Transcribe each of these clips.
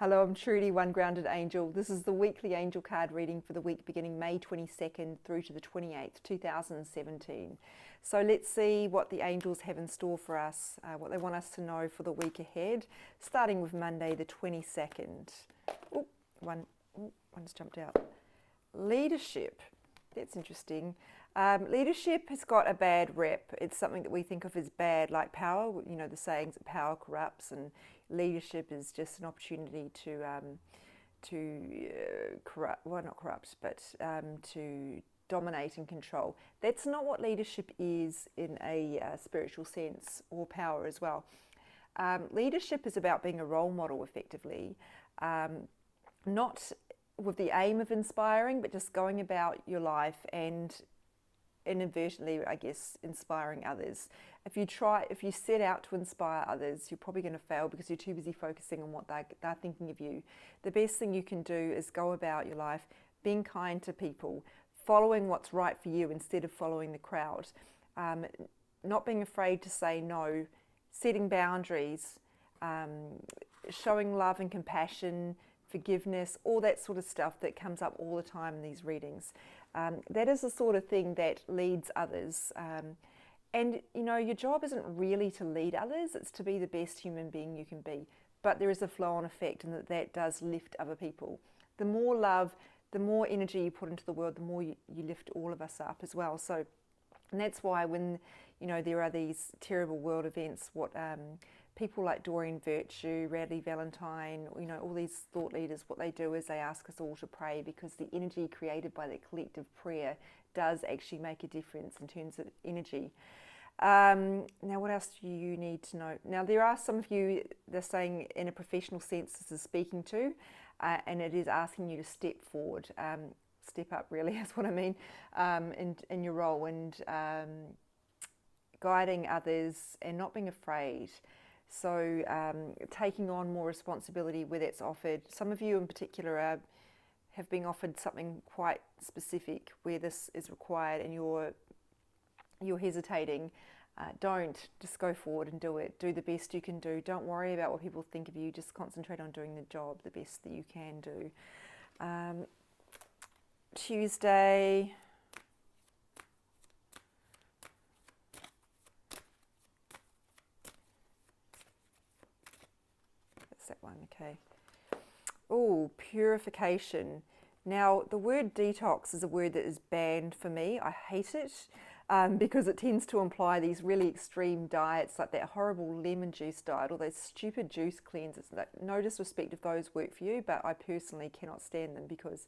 Hello, I'm Trudy, One Grounded Angel. This is the weekly angel card reading for the week beginning May 22nd through to the 28th, 2017. So let's see what the angels have in store for us, what they want us to know for the week ahead, starting with Monday the 22nd. One's jumped out. Leadership. That's interesting. Leadership has got a bad rep. It's something that we think of as bad, like power. You know, the sayings that power corrupts, and leadership is just an opportunity to dominate and control. That's not what leadership is in a spiritual sense, or power as well. Leadership is about being a role model, effectively, not with the aim of inspiring, but just going about your life and inadvertently, I guess, inspiring others. If you set out to inspire others, you're probably going to fail because you're too busy focusing on what they're thinking of you. The best thing you can do is go about your life being kind to people, following what's right for you instead of following the crowd, not being afraid to say no, setting boundaries, showing love and compassion, forgiveness, all that sort of stuff that comes up all the time in these readings. That is the sort of thing that leads others. And, you know, your job isn't really to lead others, it's to be the best human being you can be. But there is a flow-on effect, and that does lift other people. The more love, the more energy you put into the world, the more you lift all of us up as well. So, and that's why when, you know, there are these terrible world events, what people like Doreen Virtue, Radley Valentine, you know, all these thought leaders, what they do is they ask us all to pray, because the energy created by that collective prayer does actually make a difference in terms of energy. Now, what else do you need to know? Now, there are some of you, they're saying in a professional sense, this is speaking to, and it is asking you to step forward, step up, really, is what I mean, in your role, and guiding others and not being afraid. So taking on more responsibility where that's offered. Some of you in particular have been offered something quite specific where this is required, and you're hesitating. Don't, just go forward and do it. Do the best you can do. Don't worry about what people think of you. Just concentrate on doing the job the best that you can do. Tuesday. That one, okay. Oh, purification. Now, the word detox is a word that is banned for me. I hate it because it tends to imply these really extreme diets, like that horrible lemon juice diet or those stupid juice cleanses. No disrespect if those work for you, but I personally cannot stand them because,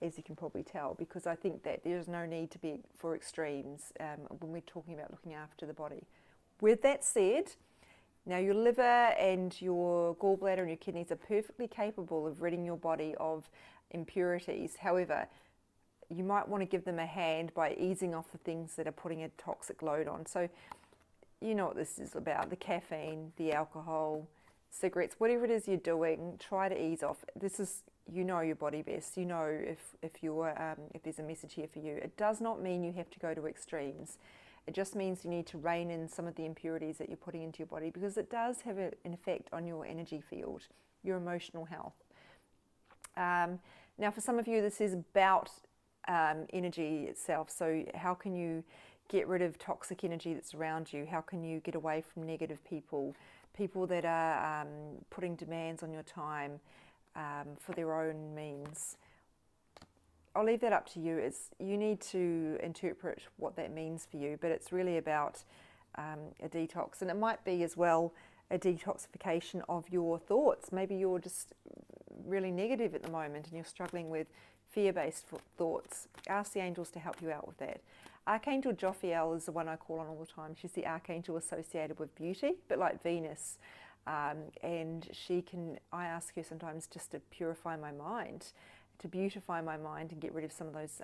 as you can probably tell, because I think that there's no need to be for extremes when we're talking about looking after the body. With that said, now, your liver and your gallbladder and your kidneys are perfectly capable of ridding your body of impurities. However, you might want to give them a hand by easing off the things that are putting a toxic load on. So, you know what this is about, the caffeine, the alcohol, cigarettes, whatever it is you're doing, try to ease off. This is, you know your body best. You know if there's a message here for you. It does not mean you have to go to extremes. It just means you need to rein in some of the impurities that you're putting into your body, because it does have an effect on your energy field, your emotional health. Now, for some of you, this is about energy itself. So how can you get rid of toxic energy that's around you? How can you get away from negative people, people that are putting demands on your time for their own means? I'll leave that up to you. You need to interpret what that means for you, but it's really about a detox. And it might be as well a detoxification of your thoughts. Maybe you're just really negative at the moment and you're struggling with fear-based thoughts. Ask the angels to help you out with that. Archangel Jophiel is the one I call on all the time. She's the archangel associated with beauty, but like Venus. And I ask her sometimes just to purify my mind, to beautify my mind and get rid of some of those,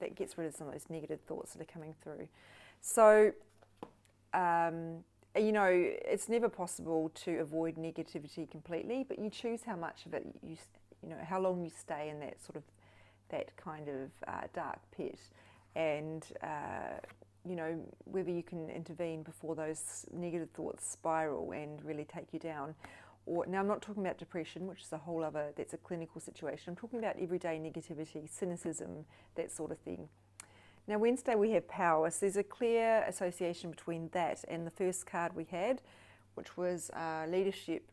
that gets rid of some of those negative thoughts that are coming through. So, you know, it's never possible to avoid negativity completely, but you choose how much of it, you know, how long you stay in that sort of, that kind of dark pit. And, you know, whether you can intervene before those negative thoughts spiral and really take you down, Or now I'm not talking about depression, which is a whole other, that's a clinical situation. I'm talking about everyday negativity, cynicism, that sort of thing. Now Wednesday we have power, so there's a clear association between that and the first card we had, which was leadership.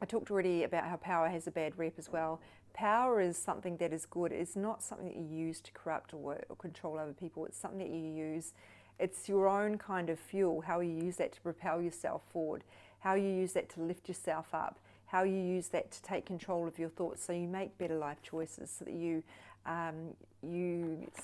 I talked already about how power has a bad rep as well. Power is something that is good. It's not something that you use to corrupt or control other people. It's something that you use. It's your own kind of fuel, how you use that to propel yourself forward, how you use that to lift yourself up, how you use that to take control of your thoughts so you make better life choices, so that you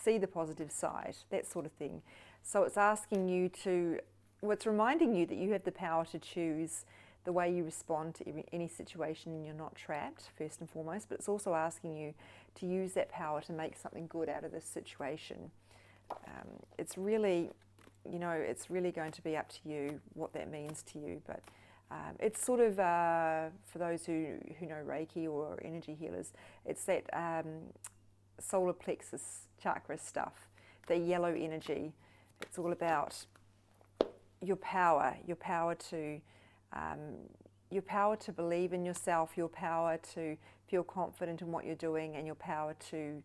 see the positive side, that sort of thing. So it's asking you to, well, it's reminding you that you have the power to choose the way you respond to any situation and you're not trapped, first and foremost, but it's also asking you to use that power to make something good out of this situation. It's really, it's really going to be up to you what that means to you, but it's sort of, for those who know Reiki or energy healers, it's that solar plexus chakra stuff, the yellow energy. It's all about your power to believe in yourself, your power to feel confident in what you're doing, and your power to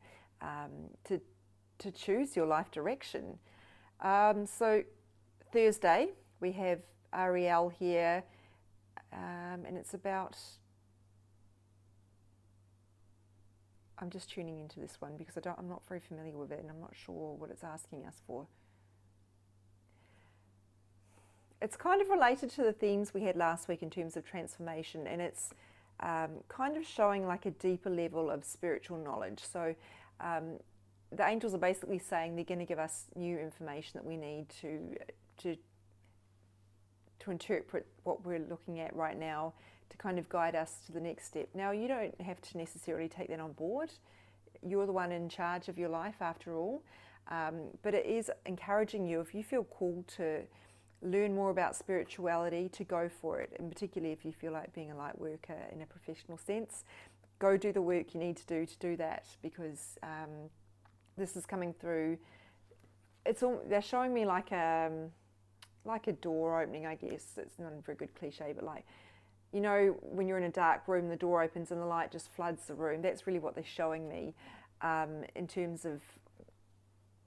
choose your life direction. So Thursday we have Ariel here, and it's about, I'm just tuning into this one because I'm not very familiar with it and I'm not sure what it's asking us for. It's kind of related to the themes we had last week in terms of transformation, and it's kind of showing like a deeper level of spiritual knowledge. So the angels are basically saying they're going to give us new information that we need to interpret what we're looking at right now, to kind of guide us to the next step. Now, you don't have to necessarily take that on board. You're the one in charge of your life after all, but it is encouraging you, if you feel called to learn more about spirituality, to go for it, and particularly if you feel like being a light worker in a professional sense, go do the work you need to do that, because this is coming through. They're showing me like a door opening, I guess. It's not a very good cliche, but like, when you're in a dark room, the door opens and the light just floods the room. That's really what they're showing me, in terms of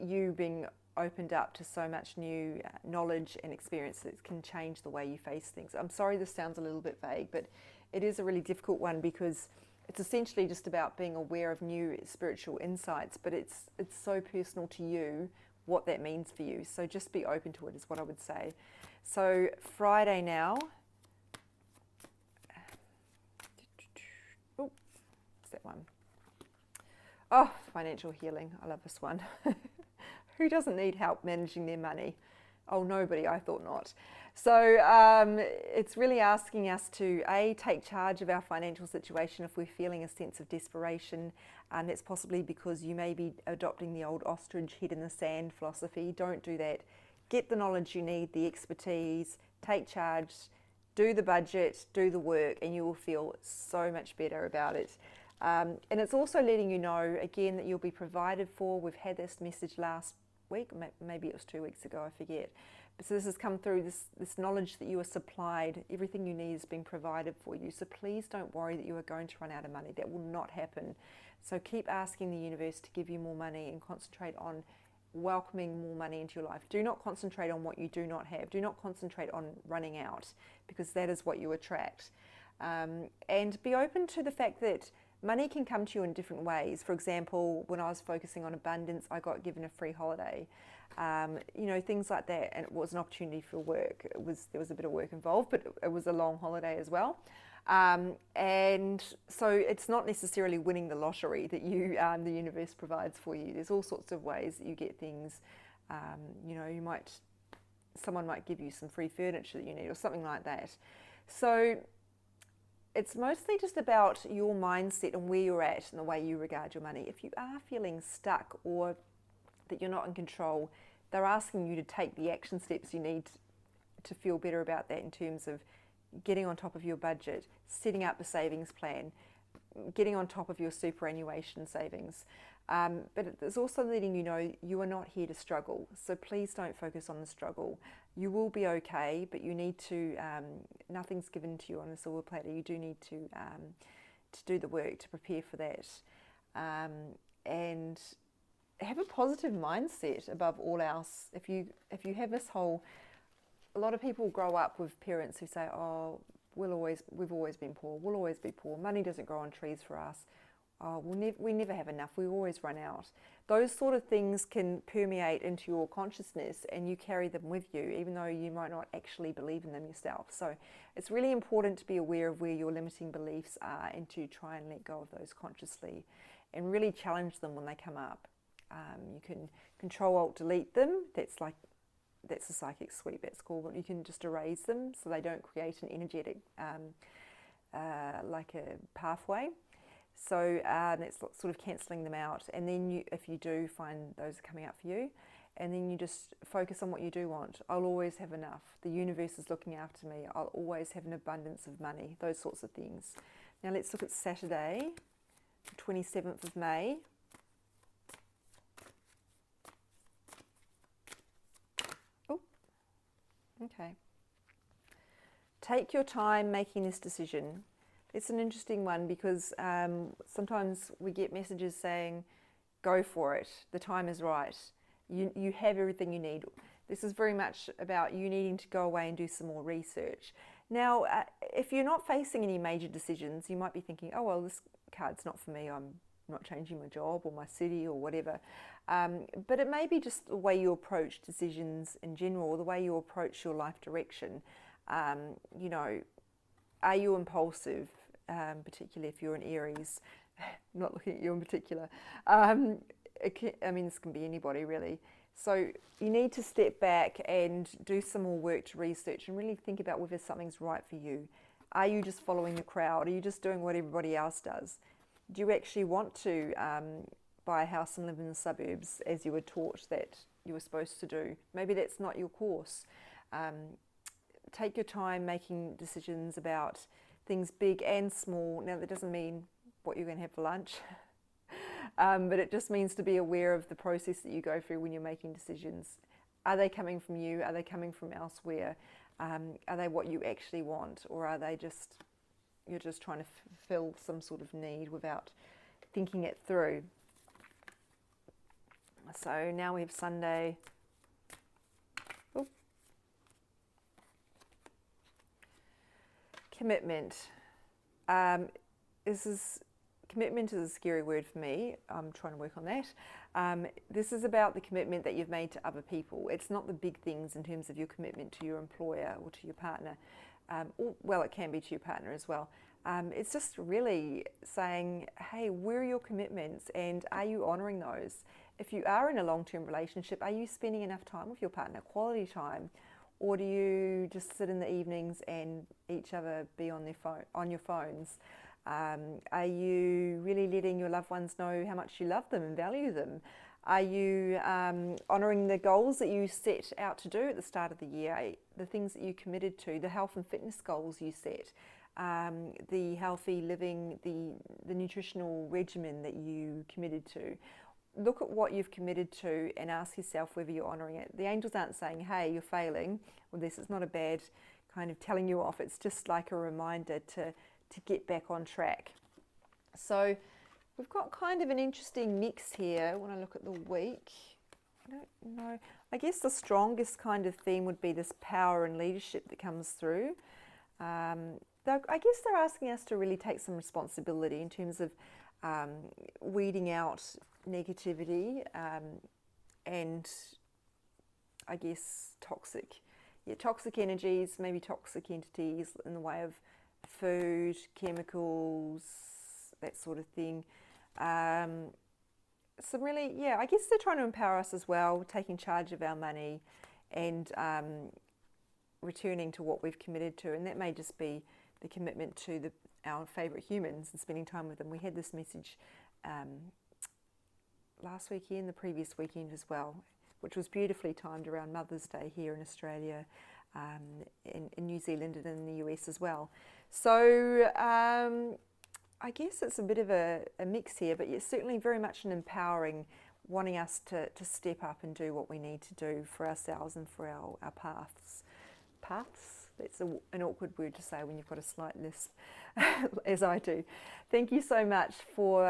you being opened up to so much new knowledge and experience that can change the way you face things. I'm sorry this sounds a little bit vague, but it is a really difficult one, because it's essentially just about being aware of new spiritual insights, but it's so personal to you what that means for you. So just be open to it is what I would say. So Friday now. Oh, what's that one? Oh, financial healing. I love this one. Who doesn't need help managing their money? Oh, nobody, I thought not. So it's really asking us to, take charge of our financial situation if we're feeling a sense of desperation. That's possibly because you may be adopting the old ostrich head in the sand philosophy. Don't do that. Get the knowledge you need, the expertise, take charge, do the budget, do the work, and you will feel so much better about it. And it's also letting you know, again, that you'll be provided for. We've had this message last week, maybe it was 2 weeks ago, I forget. But so this has come through, this knowledge that you are supplied, everything you need is being provided for you. So please don't worry that you are going to run out of money. That will not happen. So keep asking the universe to give you more money and concentrate on welcoming more money into your life. Do not concentrate on what you do not have. Do not concentrate on running out, because that is what you attract. And be open to the fact that money can come to you in different ways. For example, when I was focusing on abundance, I got given a free holiday. Things like that, and it was an opportunity for work. There was a bit of work involved, but it was a long holiday as well. And so it's not necessarily winning the lottery that the universe provides for you. There's all sorts of ways that you get things. Someone might give you some free furniture that you need or something like that. So it's mostly just about your mindset and where you're at and the way you regard your money. If you are feeling stuck or that you're not in control, they're asking you to take the action steps you need to feel better about that, in terms of getting on top of your budget, setting up a savings plan, getting on top of your superannuation savings. But it's also letting you know you are not here to struggle. So please don't focus on the struggle. You will be okay, but you need to, nothing's given to you on a silver platter. You do need to do the work to prepare for that. And have a positive mindset above all else. If you have this whole, a lot of people grow up with parents who say, oh, we've always been poor, we'll always be poor, money doesn't grow on trees for us, oh, we never have enough, we always run out. Those sort of things can permeate into your consciousness and you carry them with you, even though you might not actually believe in them yourself. So it's really important to be aware of where your limiting beliefs are and to try and let go of those consciously and really challenge them when they come up. You can Control-Alt-Delete them. That's a psychic sweep, that's called. You can just erase them so they don't create an energetic, like a pathway. So that's sort of cancelling them out. And then if you do find those are coming up for you, and then you just focus on what you do want. I'll always have enough. The universe is looking after me. I'll always have an abundance of money. Those sorts of things. Now let's look at Saturday, 27th of May. Okay. Take your time making this decision. It's an interesting one because sometimes we get messages saying, go for it, the time is right, you have everything you need. This is very much about you needing to go away and do some more research. Now, if you're not facing any major decisions, you might be thinking, oh, well, this card's not for me, I'm not changing my job or my city or whatever. But it may be just the way you approach decisions in general, or the way you approach your life direction. You know, are you impulsive, particularly if you're an Aries? Not looking at you in particular. I mean, this can be anybody really. So you need to step back and do some more work to research and really think about whether something's right for you. Are you just following the crowd? Are you just doing what everybody else does? Do you actually want to buy a house and live in the suburbs as you were taught that you were supposed to do? Maybe that's not your course. Take your time making decisions about things big and small. Now, that doesn't mean what you're going to have for lunch, but it just means to be aware of the process that you go through when you're making decisions. Are they coming from you? Are they coming from elsewhere? Are they what you actually want, or are they just, you're just trying to fill some sort of need without thinking it through? So now we have Sunday. Ooh. Commitment. Commitment is a scary word for me. I'm trying to work on that. This is about the commitment that you've made to other people. It's not the big things in terms of your commitment to your employer or to your partner. Well, it can be to your partner as well. It's just really saying, hey, where are your commitments and are you honouring those? If you are in a long-term relationship, are you spending enough time with your partner, quality time? Or do you just sit in the evenings and each other be on your phones? Are you really letting your loved ones know how much you love them and value them? Are you honouring the goals that you set out to do at the start of the year, the things that you committed to, the health and fitness goals you set, the healthy living, the nutritional regimen that you committed to? Look at what you've committed to and ask yourself whether you're honouring it. The angels aren't saying, hey, you're failing, or this is not a bad kind of telling you off. It's just like a reminder to get back on track. So we've got kind of an interesting mix here when I look at the week. I don't know. I guess the strongest kind of theme would be this power and leadership that comes through. I guess they're asking us to really take some responsibility in terms of weeding out negativity and I guess toxic energies, maybe toxic entities in the way of food, chemicals, that sort of thing. So really, yeah, I guess they're trying to empower us as well, taking charge of our money and returning to what we've committed to, and that may just be the commitment to our favourite humans and spending time with them. We had this message last weekend, the previous weekend as well, which was beautifully timed around Mother's Day here in Australia, in New Zealand and in the US as well. So I guess it's a bit of a mix here, but it's certainly very much an empowering wanting us to step up and do what we need to do for ourselves and for our paths. Paths? That's an awkward word to say when you've got a slight lisp, as I do. Thank you so much for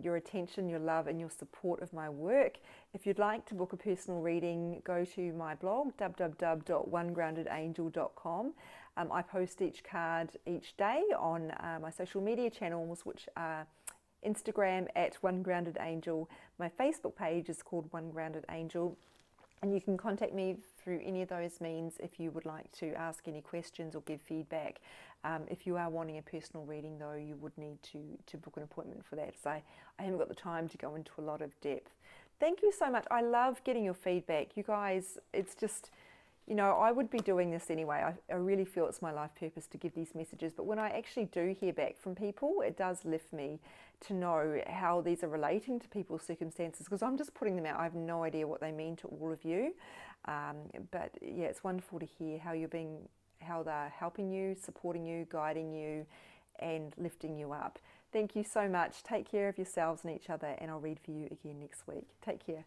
your attention, your love, and your support of my work. If you'd like to book a personal reading, go to my blog, www.onegroundedangel.com. I post each card each day on my social media channels, which are Instagram at OneGroundedAngel. My Facebook page is called One Grounded Angel. And you can contact me through any of those means if you would like to ask any questions or give feedback. If you are wanting a personal reading, though, you would need to book an appointment for that. So I haven't got the time to go into a lot of depth. Thank you so much. I love getting your feedback. You guys, it's just, I would be doing this anyway. I really feel it's my life purpose to give these messages. But when I actually do hear back from people, it does lift me to know how these are relating to people's circumstances, because I'm just putting them out. I have no idea what they mean to all of you. But yeah, it's wonderful to hear how they're helping you, supporting you, guiding you, and lifting you up. Thank you so much. Take care of yourselves and each other, and I'll read for you again next week. Take care.